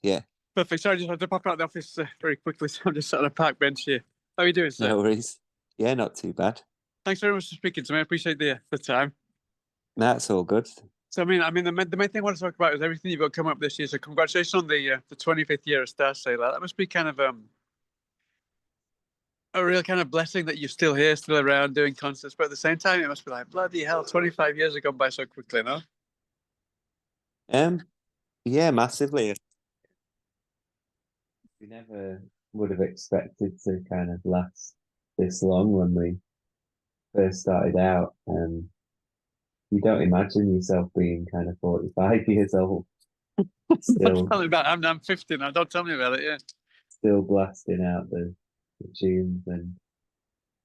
yeah. Perfect. Sorry, I just had to pop out of the office very quickly, so I'm just sat on a park bench here. How are you doing, sir? No worries. Yeah, not too bad. Thanks very much for speaking to me. I appreciate the time. That's all good. So, the main thing I want to talk about is everything you've got coming up this year. So, congratulations on the 25th year of Starsailor. That must be kind of a real kind of blessing that you're still here, still around doing concerts. But at the same time, it must be like, bloody hell, 25 years have gone by so quickly, no? Yeah, massively. We never would have expected to kind of last this long when we first started out. You don't imagine yourself being kind of 45 years old, Don't tell me about it. I'm 50 now. Don't tell me about it. Yeah. Still blasting out the tunes and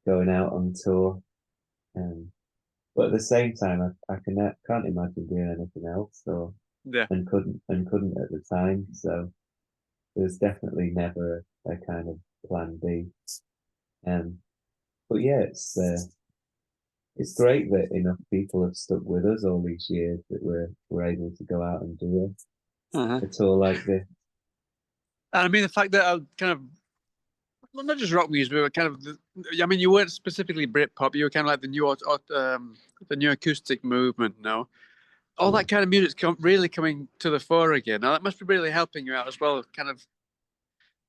going out on tour. But at the same time, I can't imagine doing anything else, Yeah. and couldn't at the time. So there's definitely never a kind of plan B. But yeah, it's great that enough people have stuck with us all these years that we're able to go out and do a tour like this. And I mean, the fact that I kind of, well, not just rock music, but kind of, you weren't specifically Britpop. You were kind of like the new acoustic movement, no? All that kind of music's really coming to the fore again. Now, that must be really helping you out as well, kind of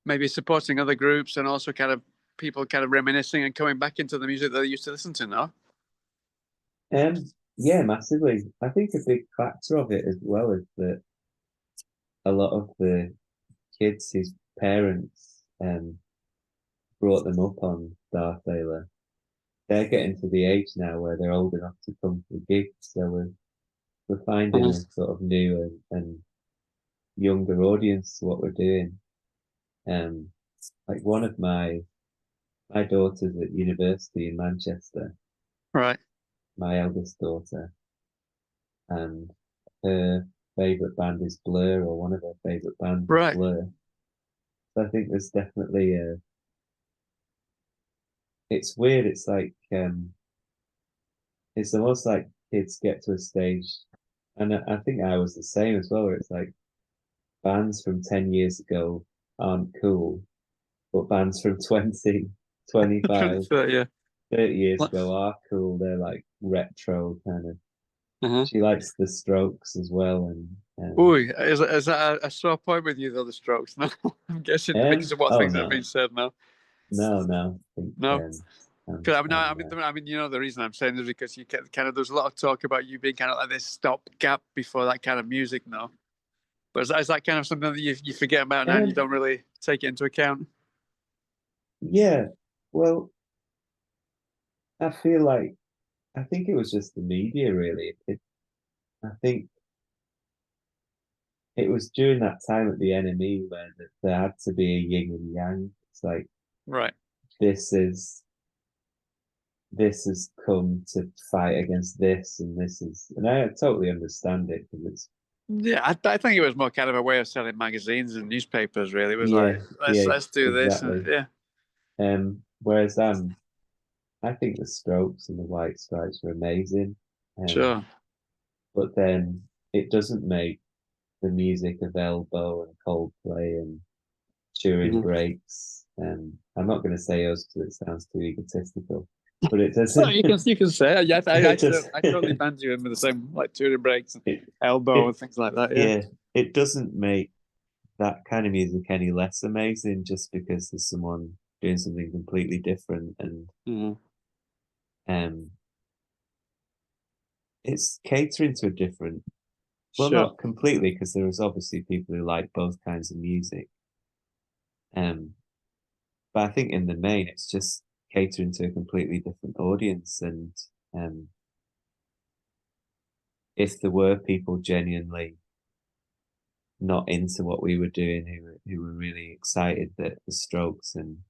maybe supporting other groups and also kind of people kind of reminiscing and coming back into the music that they used to listen to now. Yeah, massively. I think a big factor of it as well is that a lot of the kids whose parents brought them up on Starsailor, they're getting to the age now where they're old enough to come to gigs. So we're finding a sort of new and younger audience to what we're doing. Like one of my daughters at university in Manchester, right? My eldest daughter, and her favorite band is Blur, or one of her favorite bands is Blur. So I think there's definitely it's weird. It's like it's almost like kids get to a stage, and I think I was the same as well, where it's like bands from 10 years ago aren't cool, but bands from 20, 25, 30 years ago are cool. They're like retro kind of. She likes the Strokes as well, and is that a sore point with you though? The Strokes? No, I'm guessing because of what things that have been said now. No. The reason I'm saying is because you kind of there's a lot of talk about you being kind of like this stopgap before that kind of music now. But is that kind of something that you forget about now and you don't really take it into account? Yeah, well, I think it was just the media, really. I think it was during that time at the NME where there had to be a yin and yang. It's like, right, this has come to fight against this, and I totally understand it because it's. Yeah, I think it was more kind of a way of selling magazines and newspapers. Really, it was like let's do exactly. This. And, whereas I think the Strokes and the White Stripes were amazing. Sure. But then it doesn't make the music of Elbow and Coldplay and Turin Breaks. I'm not going to say us because it sounds too egotistical, but it doesn't. No, you can say it. Yeah, I totally band you in with the same like Turin Breaks and Elbow and things like that. Yeah, it doesn't make that kind of music any less amazing just because there's someone doing something completely different, and it's catering to a different. Well, not completely, because there was obviously people who like both kinds of music. But I think in the main, it's just catering to a completely different audience. And if there were people genuinely not into what we were doing, who were really excited that the Strokes and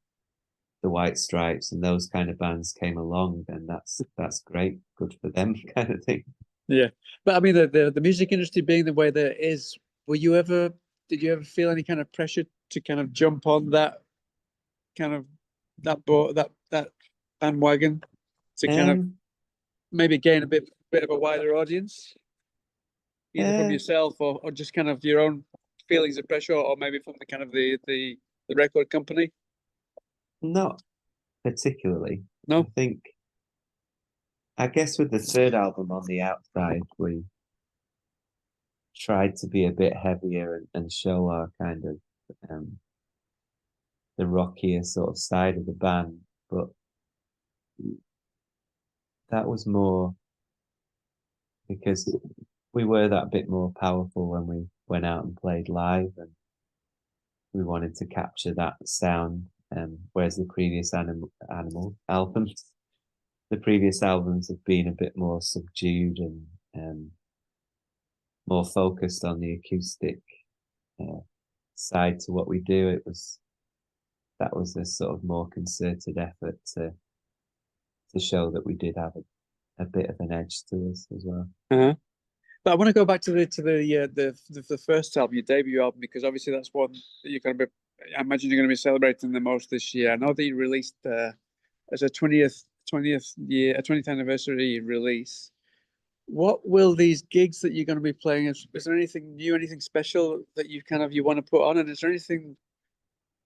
the White Stripes and those kind of bands came along, then that's great, good for them, kind of thing. Yeah, but I mean, the music industry being the way that it is, did you ever feel any kind of pressure to kind of jump on that kind of that boat, that bandwagon, to kind of maybe gain a bit of a wider audience, either from yourself or just kind of your own feelings of pressure, or maybe from the kind of the record company? Not particularly. I No. think, I guess with the third album On the Outside, we tried to be a bit heavier and show our kind of um, the rockier sort of side of the band, but that was more because we were that bit more powerful when we went out and played live, and we wanted to capture that sound. Whereas the previous animal albums, the previous albums have been a bit more subdued and more focused on the acoustic uh, side to what we do. That was a sort of more concerted effort to show that we did have a bit of an edge to us as well. Uh-huh. But I want to go back to the first album, your debut album, because obviously that's one that you're going to be. I imagine you're going to be celebrating the most this year. I know that you released as a 20th anniversary release. What will these gigs that you're going to be playing? Is there anything new, anything special that you want to put on? And is there anything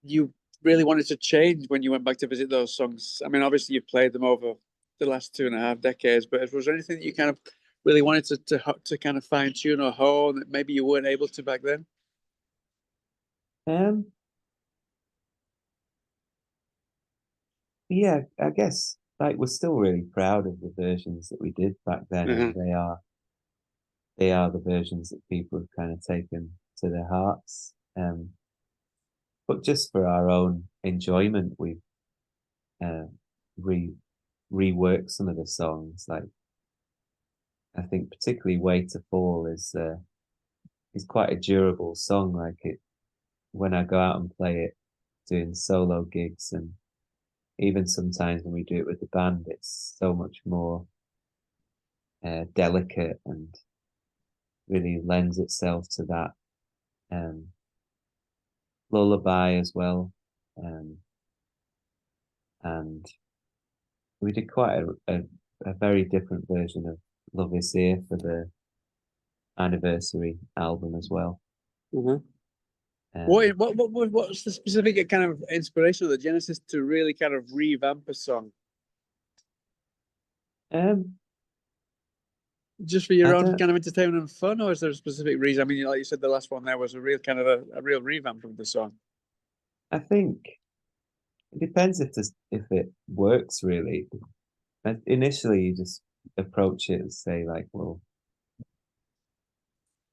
you really wanted to change when you went back to visit those songs? I mean, obviously you've played them over the last 2.5 decades, but was there anything that you kind of really wanted to kind of fine tune or hone that maybe you weren't able to back then? Um, yeah, I guess like we're still really proud of the versions that we did back then, Uh-huh. and they are the versions that people have kind of taken to their hearts. But just for our own enjoyment, we've uh, re reworked some of the songs. Like I think particularly "Way to Fall" is quite a durable song. Like it, when I go out and play it, doing solo gigs, and even sometimes when we do it with the band, it's so much more delicate and really lends itself to that um, lullaby as well. Um, and we did quite a very different version of Love Is Here for the anniversary album as well. Uh-huh. Um, What's the specific kind of inspiration of the genesis to really kind of revamp a song? um, Just for I your own don't. kind of entertainment and fun, or is there a specific reason? I mean, like you said, the last one there was a real kind of a real revamp of the song. I think it depends if it works really. And initially, you just approach it and say like, well,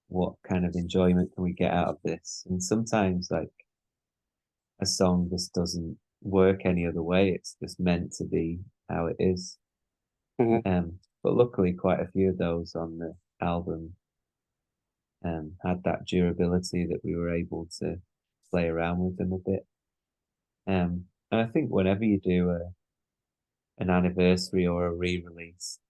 what kind of enjoyment can we get out of this? And sometimes like a song just doesn't work any other way. It's just meant to be how it is. Uh-huh. But luckily, quite a few of those on the album had that durability that we were able to play around with them a bit. And I think whenever you do an anniversary or a re-release,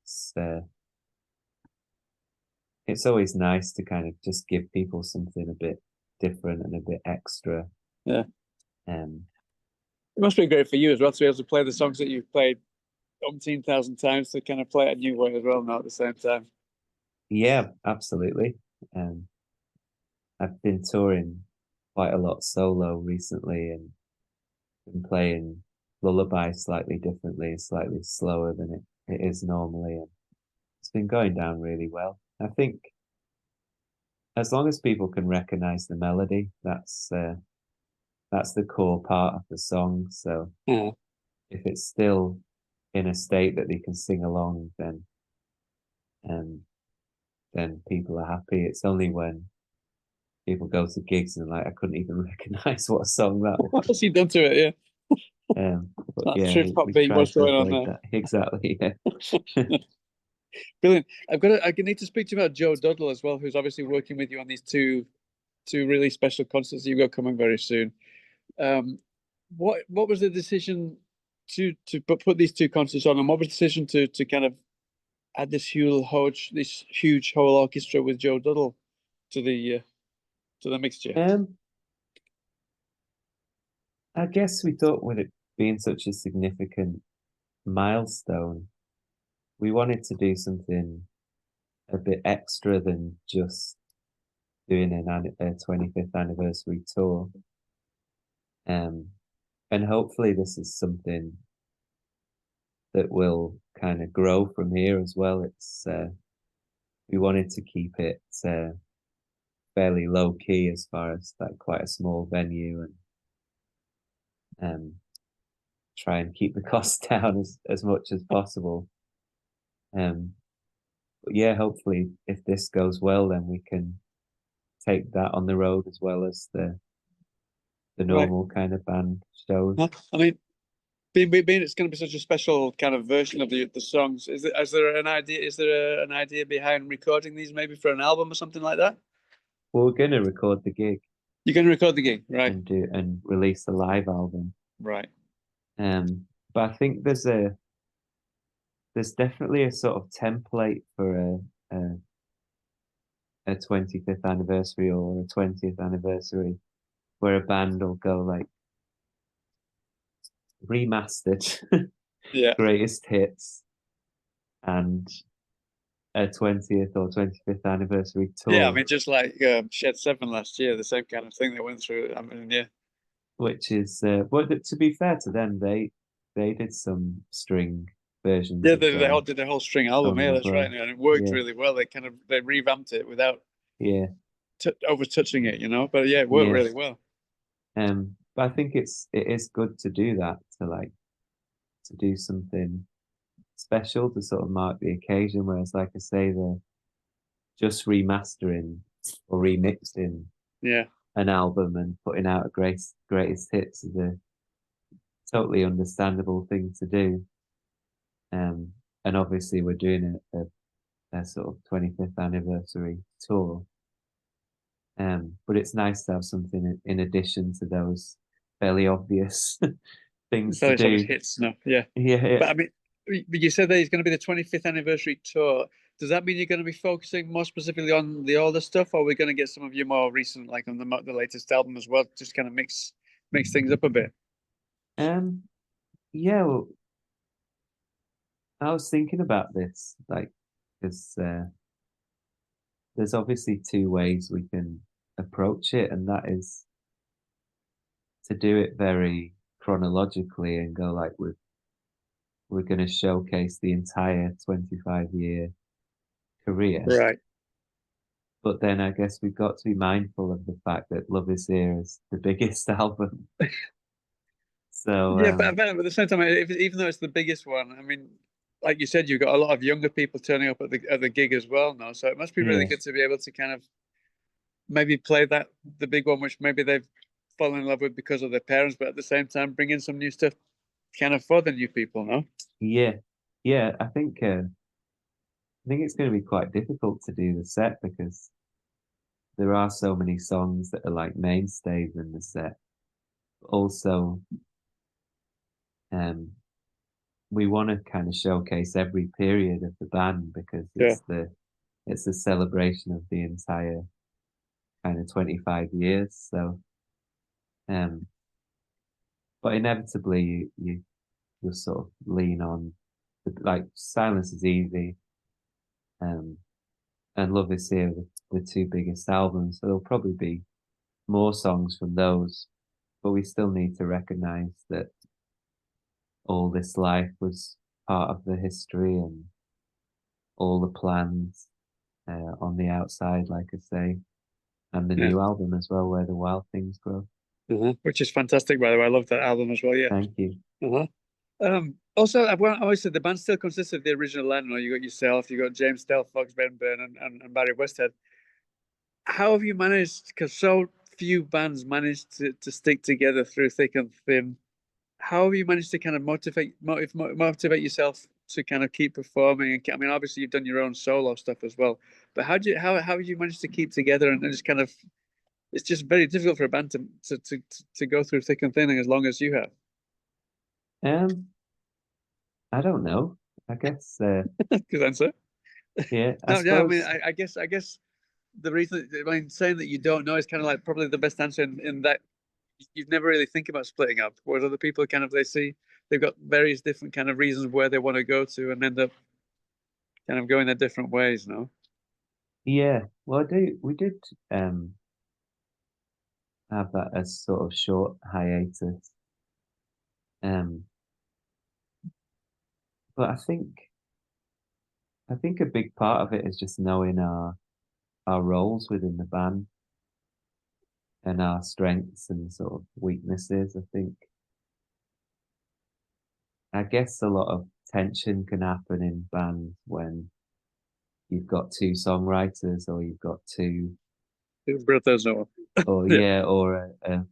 it's always nice to kind of just give people something a bit different and a bit extra. Yeah. Um, It must be great for you as well to be able to play the songs that you've played umpteen thousand times to kind of play it a new way as well now at the same time. yeah, absolutely. I've been touring quite a lot solo recently and been playing Lullaby slightly differently, slightly slower than it is normally, and it's been going down really well. I think as long as people can recognize the melody, that's the core part of the song. So Yeah. if it's still in a state that they can sing along, um, then people are happy. It's only when people go to gigs and like I couldn't even recognize what song that was. What's he done to it? Yeah. But That yeah, trip hop we beat, tried what's to going on avoid there? that. Exactly. Yeah. Brilliant. I need to speak to you about Joe Duddle as well, who's obviously working with you on these two really special concerts you've got coming very soon. Um, what was the decision to put these two concerts on, and what was the decision to kind of add this huge whole orchestra with Joe Duddle to the mixture? Um, I guess we thought with it being such a significant milestone, we wanted to do something a bit extra than just doing a 25th anniversary tour. And hopefully this is something that will kind of grow from here as well. It's we wanted to keep it fairly low key as far as like quite a small venue, and try and keep the costs down as much as possible. But yeah, hopefully if this goes well, then we can take that on the road as well as the Right. normal kind of band shows. I mean, being it's going to be such a special kind of version of the songs, is there an idea? Is there an idea behind recording these maybe for an album or something like that? Well, we're gonna record the gig You're going to record the gig, right? and release a live album. Right. But I think there's definitely a sort of template for a 25th anniversary or a 20th anniversary where a band will go like remastered Yeah. greatest hits and a 20th or 25th anniversary Yeah. I tour, mean, just like Shed 7 last year, the same kind of thing they went through. I mean, yeah. which is but to be fair to them, they did some string versions Yeah, of they all their did the whole string album. songs Yeah, as that's right. well. And it worked Yeah, really well. They revamped it without yeah, over touching it, But yeah, it worked yeah. really well. But I think it is good to do that, to like to do something special to sort of mark the occasion. Whereas, like I say, the just remastering or remixing Yeah. an album and putting out a greatest hits is a totally understandable thing to do. Um, and obviously we're doing a sort of 25th anniversary tour. But it's nice to have something in addition to those fairly obvious things So to it's always do. hits now. Yeah. Yeah, But I mean, you said that it's going to be the 25th anniversary tour. Does that mean you're going to be focusing more specifically on the older stuff, or are we going to get some of your more recent, like on the latest album as well, just kind of mix things up a bit? um, yeah. Well, I was thinking about this, like, because there's obviously two ways we can approach it, and that is to do it very chronologically and go like we're going to showcase the entire 25-year career. Right. But then I guess we've got to be mindful of the fact that Love Is Here is the biggest album. So Yeah, but at the same time, even though it's the biggest one, I mean, like you said, you've got a lot of younger people turning up at the gig as well now. So it must be really yeah, good to be able to kind of maybe play the big one, which maybe they've fallen in love with because of their parents, but at the same time, bring in some new stuff kind of for the new people, no? yeah, yeah. I think it's going to be quite difficult to do the set because there are so many songs that are like mainstays in the set. Also, um, we want to kind of showcase every period of the band because Yeah. it's a celebration of the entire kind of 25 years. So, um, but inevitably you sort of lean on like Silence is Easy, um, and Love Is Here, the two biggest albums. So there'll probably be more songs from those, but we still need to recognize that all this life was part of the history and all the plans on the outside, like I say, and the Yeah. new album as well, Where the Wild Things Grow. Which is fantastic, by the way. I love that album as well. Yeah. Thank you. Uh-huh. Also, I always said the band still consists of the original lineup. You got yourself, you got James Stelfox, Ben Byrne, and Barry Westhead. How have you managed? Because so few bands manage to stick together through thick and thin. How have you managed to kind of motivate yourself to kind of keep performing? And I mean, obviously you've done your own solo stuff as well, but how have you managed to keep together and just kind of? It's just very difficult for a band to go through thick and thin as long as you have. Um, I don't know. I guess, Good answer. yeah, I No, yeah, I mean, suppose, I guess the reason, I mean, saying that you don't know is kind of like probably the best answer in that you've never really think about splitting up. Whereas other people kind of they've got various different kind of reasons where they want to go to and end up kind of going their different ways. No. Yeah, well, we did have that as sort of short hiatus. Um, but I think a big part of it is just knowing our roles within the band and our strengths and sort of weaknesses. I guess a lot of tension can happen in bands when you've got two songwriters or you've got two, Brothers or or yeah, yeah, or a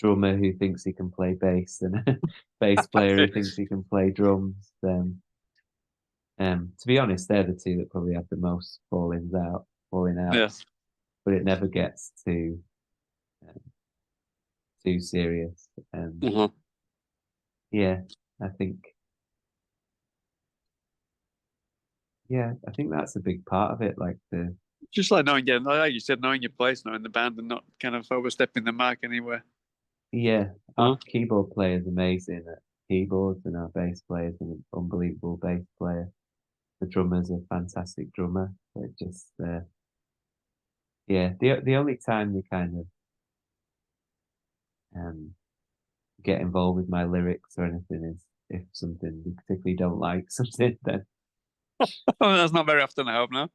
drummer who thinks he can play bass and a bass player who thinks he can play drums. Then, to be honest, they're the two that probably have the most falling out. yeah. But it never gets um, too serious. Uh-huh. Yeah, I think I think that's a big part of it. Like the Just like knowing, yeah, like you said, knowing your place, knowing the band, and not kind of overstepping the mark anywhere. yeah, our Huh? keyboard player is amazing at keyboards, and our bass player is an unbelievable bass player. The drummer's a fantastic drummer. But it just yeah, the only time you kind of um get involved with my lyrics or anything is if something you particularly don't like something. Then That's not very often, I hope. No.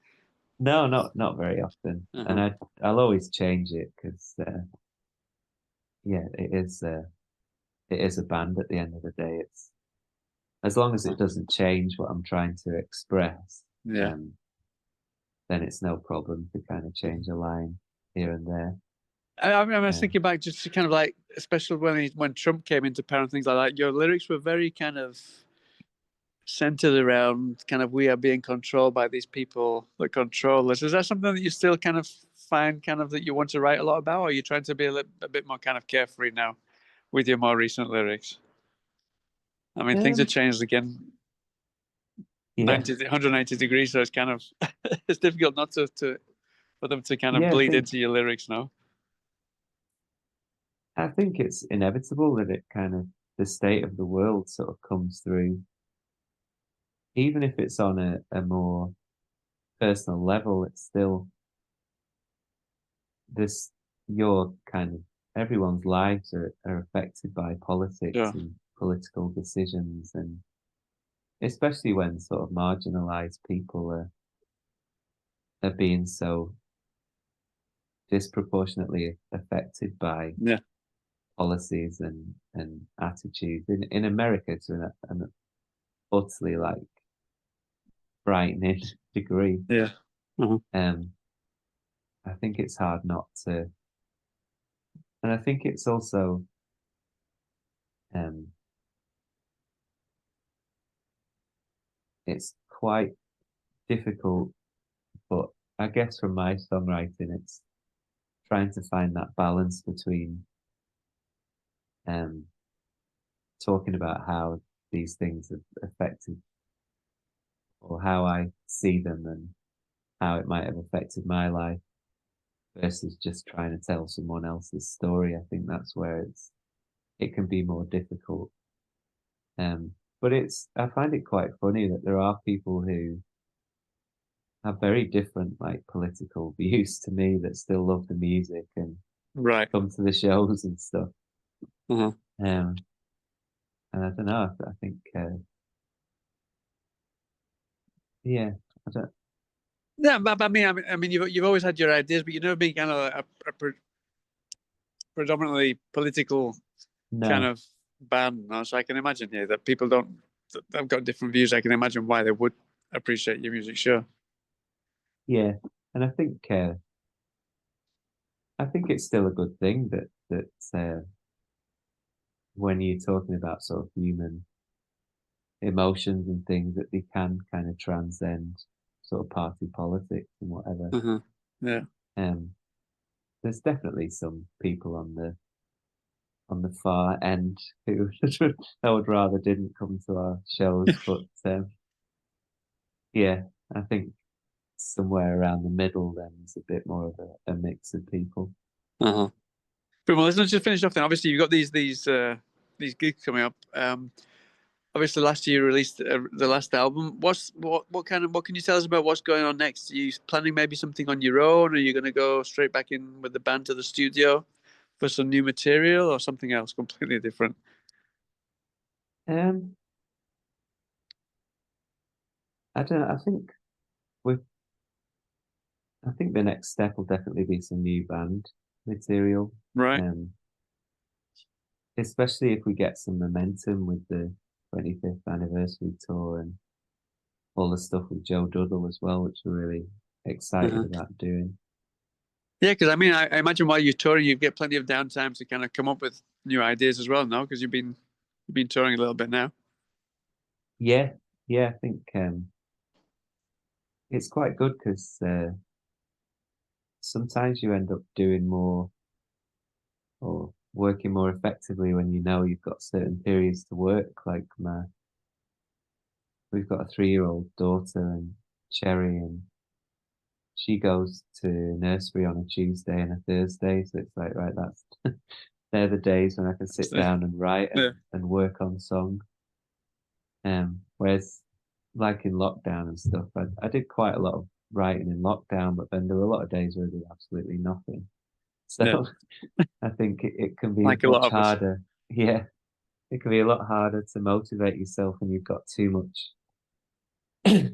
no, not very often, and Uh-huh. I'll always change it because yeah, it is a band at the end of the day. It's as long as it doesn't change what I'm trying to express, Yeah. um, then it's no problem to kind of change a line here and there. I was Um, thinking back just to kind of like, especially when Trump came into power and things like that. Your lyrics were very kind of centered around kind of we are being controlled by these people that control us. Is that something that you still kind of find kind of that you want to write a lot about, or are you trying to be a bit more kind of carefree now with your more recent lyrics? I mean, things have um, changed again yeah, 190 degrees, so it's kind of it's difficult not to for them to kind of yeah. bleed into your lyrics now. I think it's inevitable that it kind of the state of the world sort of comes through, even if it's on a more personal level. It's still this your kind of everyone's lives are affected by politics Yeah, and political decisions, and especially when sort of marginalized people are being so disproportionately affected by yeah, policies and attitudes in America to an utterly like frightening degree. yeah. Uh-huh. Um, I think it's hard not to, and I think it's also um, it's quite difficult. But I guess from my songwriting, it's trying to find that balance between um, talking about how these things have affected or how I see them and how it might have affected my life versus just trying to tell someone else's story. I think that's where it can be more difficult. But I find it quite funny that there are people who have very different like political views to me that still love the music and Right. come to the shows and stuff. Uh-huh. Um, and I don't know. I think yeah, I don't Yeah, but I mean, you've always had your ideas, but you've never been kind of predominantly political kind know. of band. No? So I can imagine here that people don't. They've got different views. I can imagine why they would appreciate your music. Sure. Yeah, and I think it's still a good thing that when you're talking about sort of human emotions and things that they can kind of transcend sort of party politics and whatever. Uh-huh. Yeah. Um, there's definitely some people on the far end who I would rather didn't come to our shows, but yeah, I think somewhere around the middle then is a bit more of a mix of people. Uh-huh. But well, let's not just finish off then. Obviously, you've got these gigs coming up. obviously last year you released the last album. What can you tell us about what's going on next? Are you planning maybe something on your own? Are you going to go straight back in with the band to the studio for some new material, or something else completely different? Um, I don't know. With I think the next step will definitely be some new band material. Right. Um, especially if we get some momentum with the 25th anniversary tour and all the stuff with Joe Duddle as well, which we're really excited Uh-huh. about doing. Yeah, because I mean, I imagine while you're touring, you get plenty of downtime to kind of come up with new ideas as well, no? Because you've been touring a little bit now. Yeah, yeah, I think it's quite good because sometimes you end up doing more or working more effectively when you know you've got certain periods to work. Like we've got a 3-year-old daughter and Cherry, and she goes to nursery on a Tuesday and a Thursday. So it's like, right, they're the days when I can sit So, down and write yeah, and work on songs. Whereas like in lockdown and stuff, I did quite a lot of writing in lockdown, but then there were a lot of days where I did absolutely nothing. yeah, So I think it can be like a lot much of us. harder. Yeah, it can be a lot harder to motivate yourself when you've got too much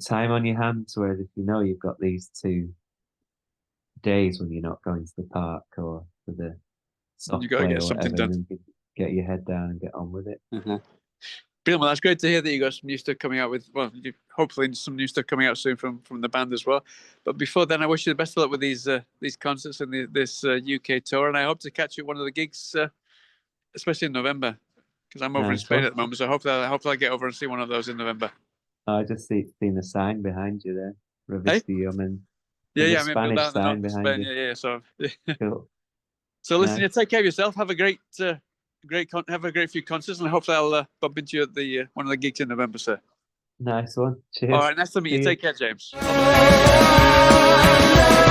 time on your hands. Whereas if you know you've got these 2 days when you're not going to the park or for the You soft got to play get or something whatever, done. then you can get your head down and get on with it. Uh-huh. Brilliant. Well, that's great to hear that you got some new stuff coming out with. Well, hopefully some new stuff coming out soon from the band as well. But before then, I wish you the best of luck with these concerts and this UK tour, and I hope to catch you at one of the gigs, especially in November, because I'm over in Nice Spain one. at the moment. So hopefully I get over and see one of those in November. I just seen the sign behind you there. Hey, Revistium, and yeah, there's a yeah. I mean, I'm Spanish down in the sign north of behind Spain. you. Yeah, yeah. So, Cool. so listen, Nice. you take care of yourself. Have a have a great few concerts, and hopefully I'll bump into you at the one of the gigs in November, sir. Nice one. All Cheers. right, nice to meet you. See you. Take care, James. All the best.